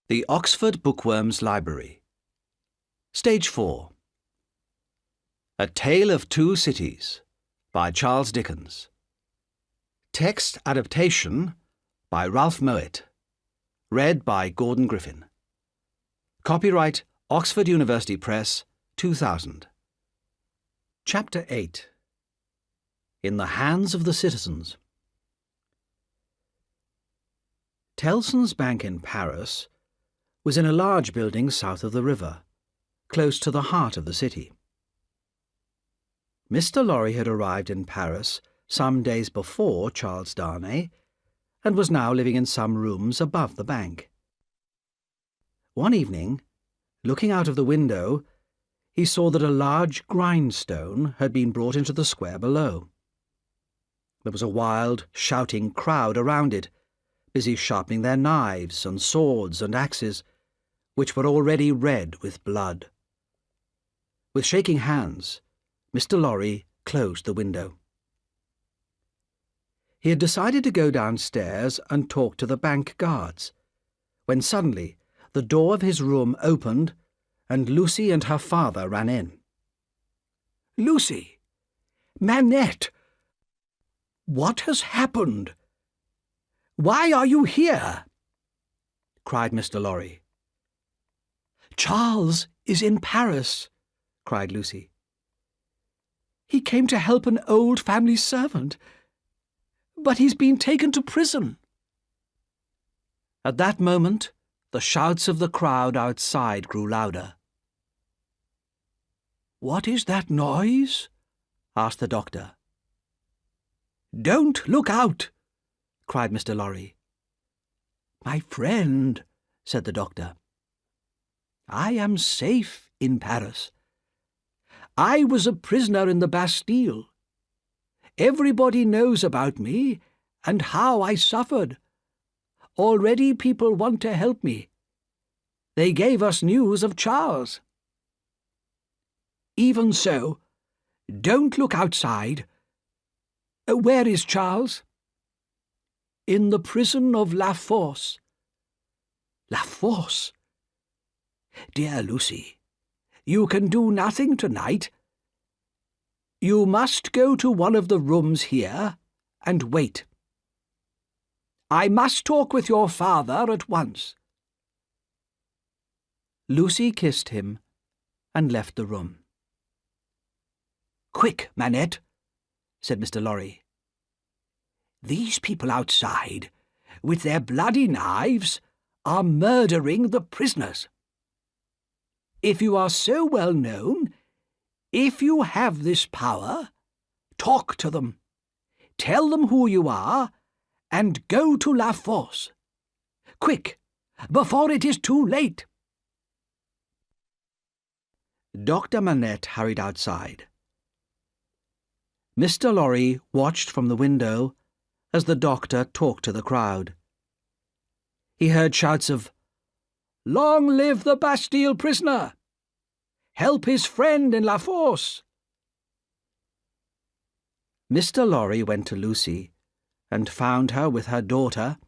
The Oxford Bookworms Library. Stage 4. A Tale of Two Cities by Charles Dickens. Text adaptation by Ralph Mowat. Read by Gordon Griffin. Copyright Oxford University Press, 2000. Chapter 8. In the Hands of the Citizens. Tellson's Bank in Paris was in a large building south of the river, close to the heart of the city. Mr. Lorry had arrived in Paris some days before Charles Darnay, and was now living in some rooms above the bank. One evening, looking out of the window, he saw that a large grindstone had been brought into the square below. There was a wild, shouting crowd around it, busy sharpening their knives and swords and axes, which were already red with blood. With shaking hands, Mr. Lorry closed the window. He had decided to go downstairs and talk to the bank guards, when suddenly the door of his room opened and Lucy and her father ran in. "Lucy! Manette! What has happened? Why are you here?" cried Mr. Lorry. "Charles is in Paris," cried Lucy. "He came to help an old family servant, but he's been taken to prison." At that moment, the shouts of the crowd outside grew louder. "What is that noise?" asked the doctor. "Don't look out!" cried Mr. Lorry. "My friend," said the doctor, "I am safe in Paris. I was a prisoner in the Bastille. Everybody knows about me and how I suffered. Already people want to help me. They gave us news of Charles. Even so, don't look outside. Where is Charles?" "In the prison of La Force." "La Force? Dear Lucy, you can do nothing tonight. You must go to one of the rooms here and wait. I must talk with your father at once." Lucy kissed him and left the room. "Quick, Manette," said Mr. Lorry. "These people outside, with their bloody knives, are murdering the prisoners. If you are so well known, if you have this power, talk to them, tell them who you are, and go to La Force. Quick, before it is too late." Dr. Manette hurried outside. Mr. Lorry watched from the window as the doctor talked to the crowd. He heard shouts of, "Long live the Bastille prisoner! Help his friend in La Force!" Mr. Lorry went to Lucy and found her with her daughter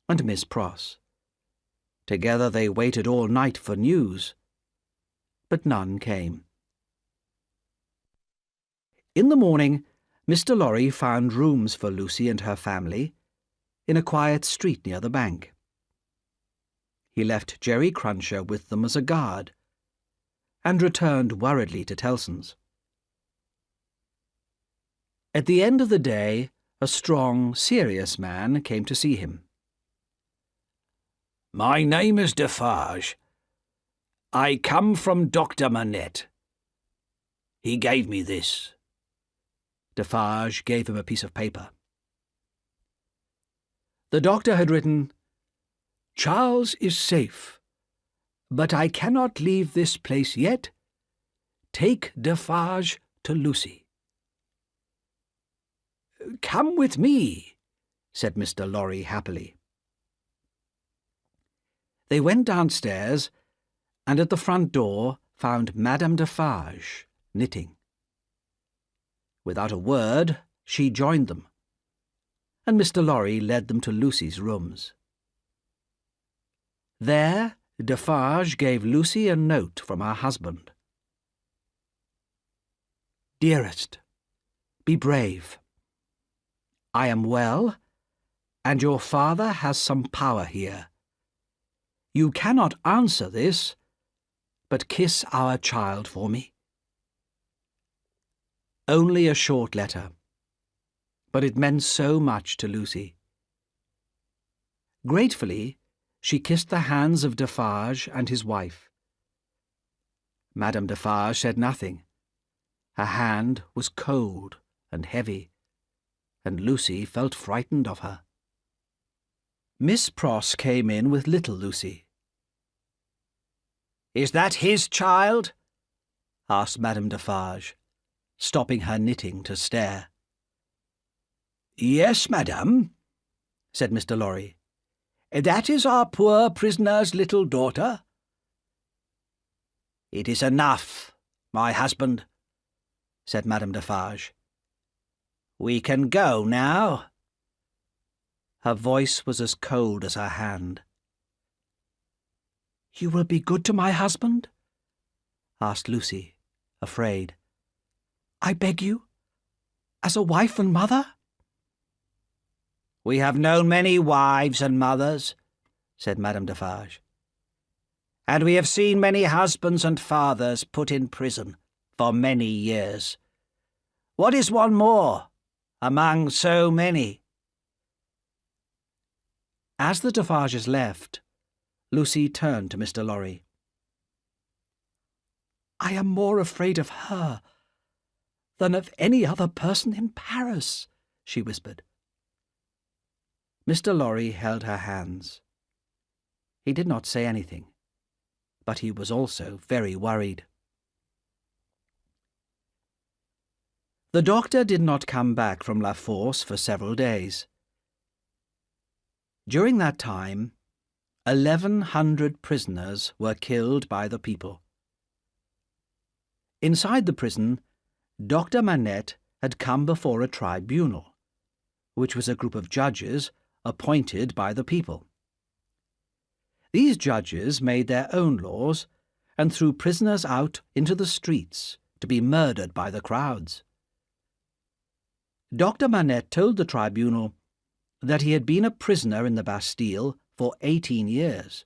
and Miss Pross. Together they waited all night for news, but none came. In the morning, Mr. Lorry found rooms for Lucy and her family in a quiet street near the bank. He left Jerry Cruncher with them as a guard, and returned worriedly to Tellson's. At the end of the day, a strong, serious man came to see him. "My name is Defarge. I come from Dr. Manette. He gave me this." Defarge gave him a piece of paper. The doctor had written, "Charles is safe, but I cannot leave this place yet. Take Defarge to Lucy." "Come with me," said Mr. Lorry happily. They went downstairs, and at the front door found Madame Defarge knitting. Without a word, she joined them, and Mr. Lorry led them to Lucy's rooms. There, Defarge gave Lucy a note from her husband. Dearest, be brave. I am well, and your father has some power here. You cannot answer this, but kiss our child for me. Only a short letter, but it meant so much to Lucy. Gratefully, she kissed the hands of Defarge and his wife. Madame Defarge said nothing. Her hand was cold and heavy, and Lucy felt frightened of her. Miss Pross came in with little Lucy. "Is that his child?" asked Madame Defarge, stopping her knitting to stare. "Yes, madame," said Mr. Lorry. "That is our poor prisoner's little daughter." "It is enough, my husband," said Madame Defarge. "We can go now." Her voice was as cold as her hand. "You will be good to my husband?" asked Lucy, afraid. "I beg you, as a wife and mother?" "We have known many wives and mothers," said Madame Defarge, "and we have seen many husbands and fathers put in prison for many years. What is one more among so many?" As the Defarges left, Lucy turned to Mr. Lorry. "I am more afraid of her than of any other person in Paris," she whispered. Mr. Lorry held her hands. He did not say anything, but he was also very worried. The doctor did not come back from La Force for several days. During that time, 1,100 prisoners were killed by the people. Inside the prison, Dr. Manette had come before a tribunal, which was a group of judges appointed by the people. These judges made their own laws and threw prisoners out into the streets to be murdered by the crowds. Dr. Manette told the tribunal that he had been a prisoner in the Bastille for 18 years,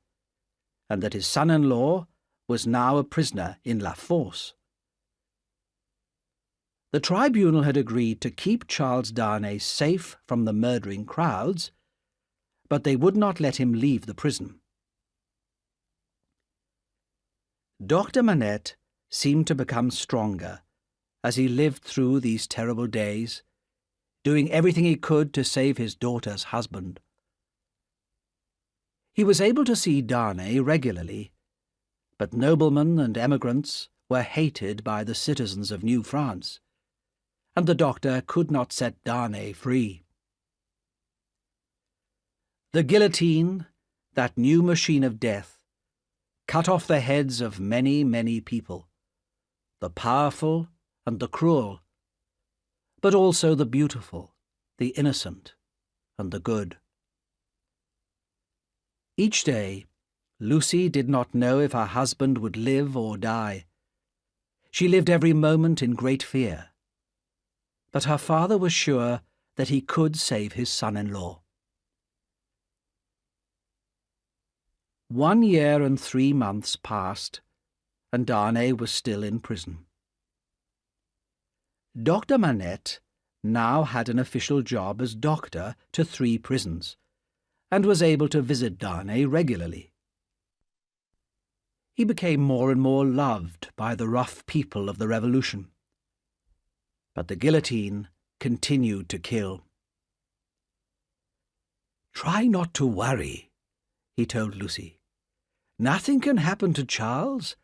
and that his son-in-law was now a prisoner in La Force. The tribunal had agreed to keep Charles Darnay safe from the murdering crowds, but they would not let him leave the prison. Dr. Manette seemed to become stronger as he lived through these terrible days, doing everything he could to save his daughter's husband. He was able to see Darnay regularly, but noblemen and emigrants were hated by the citizens of New France, and the doctor could not set Darnay free. The guillotine, that new machine of death, cut off the heads of many, many people, the powerful and the cruel, but also the beautiful, the innocent, and the good. Each day, Lucy did not know if her husband would live or die. She lived every moment in great fear. But her father was sure that he could save his son-in-law. 1 year and 3 months passed, and Darnay was still in prison. Dr. Manette now had an official job as doctor to 3 prisons, and was able to visit Darnay regularly. He became more and more loved by the rough people of the Revolution. But the guillotine continued to kill. "Try not to worry," he told Lucy. "Nothing can happen to Charles.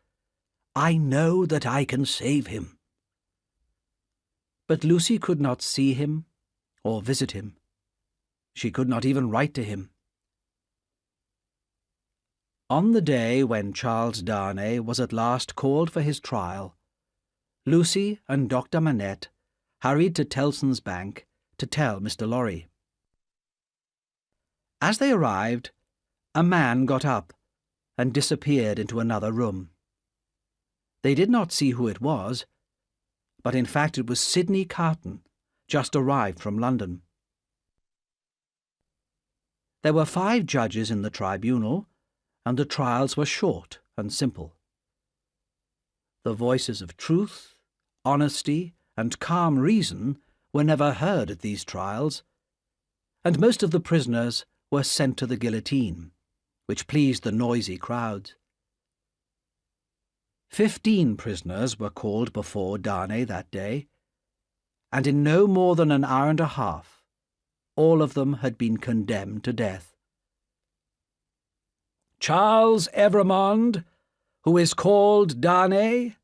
I know that I can save him." But Lucy could not see him or visit him. She could not even write to him. On the day when Charles Darnay was at last called for his trial, Lucy and Dr. Manette hurried to Tellson's Bank to tell Mr. Lorry. As they arrived, a man got up and disappeared into another room. They did not see who it was, but in fact it was Sidney Carton, just arrived from London. There were 5 judges in the tribunal, and the trials were short and simple. The voices of truth, honesty, and calm reason were never heard at these trials, and most of the prisoners were sent to the guillotine, which pleased the noisy crowds. 15 prisoners were called before Darnay that day, and in no more than an hour and a half, all of them had been condemned to death. Charles Evrémonde, who is called Darnay.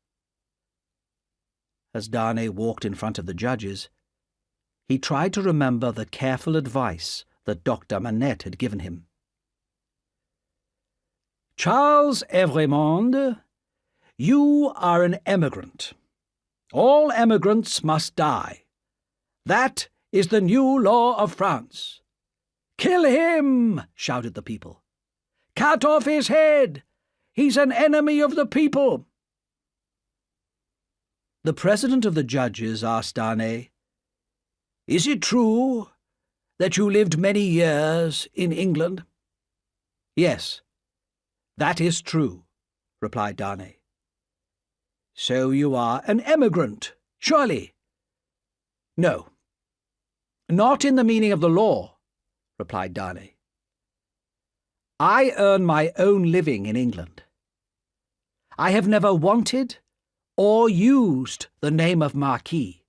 As Darnay walked in front of the judges, he tried to remember the careful advice that Dr. Manette had given him. Charles Evrémonde, you are an emigrant. All emigrants must die. That is the new law of France. Kill him, shouted the people. Cut off his head. He's an enemy of the people. The president of the judges asked Darnay, Is it true that you lived many years in England? Yes, that is true, replied Darnay. So you are an emigrant, surely? No, not in the meaning of the law, replied Darnay. I earn my own living in England. I have never wanted or used the name of Marquis,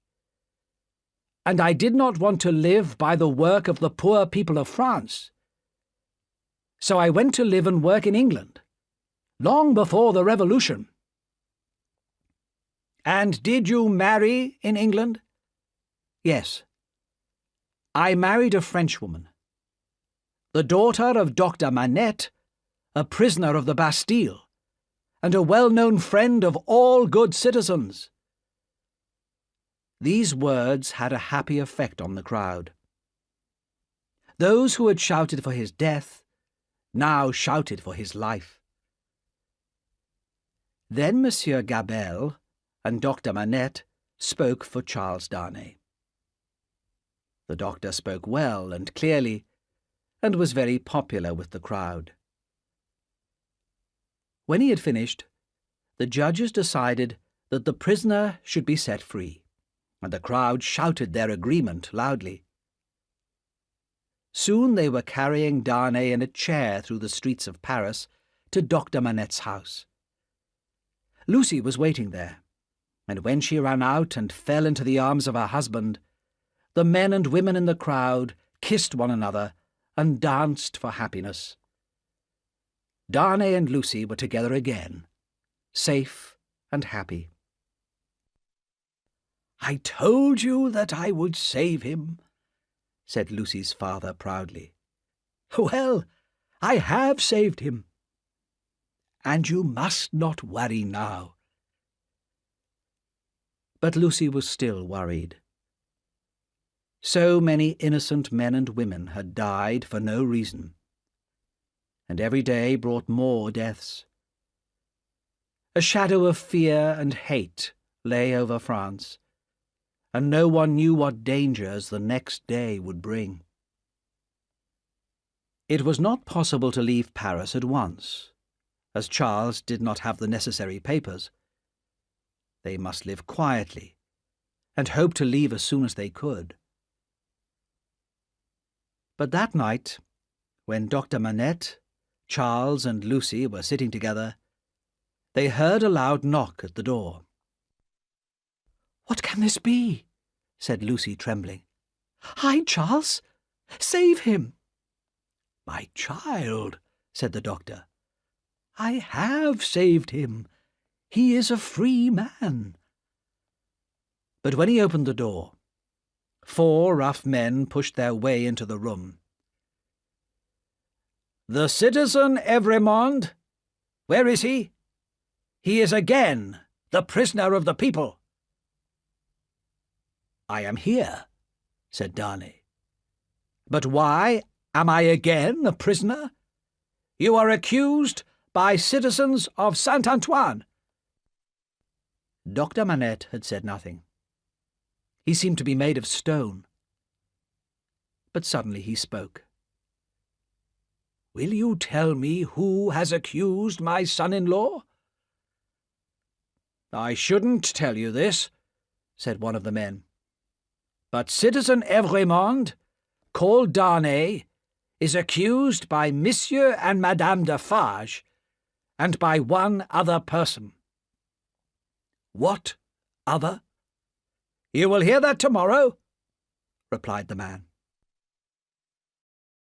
and I did not want to live by the work of the poor people of France. So I went to live and work in England, long before the Revolution. And did you marry in England? Yes. I married a Frenchwoman, the daughter of Dr. Manette, a prisoner of the Bastille, and a well-known friend of all good citizens. These words had a happy effect on the crowd. Those who had shouted for his death now shouted for his life. Then Monsieur Gabelle and Dr. Manette spoke for Charles Darnay. The doctor spoke well and clearly, and was very popular with the crowd. When he had finished, the judges decided that the prisoner should be set free, and the crowd shouted their agreement loudly. Soon they were carrying Darnay in a chair through the streets of Paris to Dr. Manette's house. Lucy was waiting there, and when she ran out and fell into the arms of her husband, the men and women in the crowd kissed one another and danced for happiness. Darnay and Lucy were together again, safe and happy. I told you that I would save him, said Lucy's father proudly. Well, I have saved him. And you must not worry now. But Lucy was still worried. So many innocent men and women had died for no reason, and every day brought more deaths. A shadow of fear and hate lay over France, and no one knew what dangers the next day would bring. It was not possible to leave Paris at once, as Charles did not have the necessary papers. They must live quietly, and hope to leave as soon as they could. But that night, when Dr. Manette, Charles, and Lucy were sitting together, they heard a loud knock at the door. "What can this be?" said Lucy, trembling. "Hide, Charles! Save him!" "My child," said the doctor, "I have saved him. He is a free man." But when he opened the door, 4 rough men pushed their way into the room. "The citizen Evrémonde, where is he? He is again the prisoner of the people." "I am here," said Darnay. "But why am I again a prisoner? You are accused by citizens of Saint-Antoine." Dr. Manette had said nothing. He seemed to be made of stone. But suddenly he spoke. "Will you tell me who has accused my son-in-law?" "I shouldn't tell you this," said one of the men. "But Citizen Evrémonde, called Darnay, is accused by Monsieur and Madame Defarge, and by one other person." "What other?" "You will hear that tomorrow," replied the man.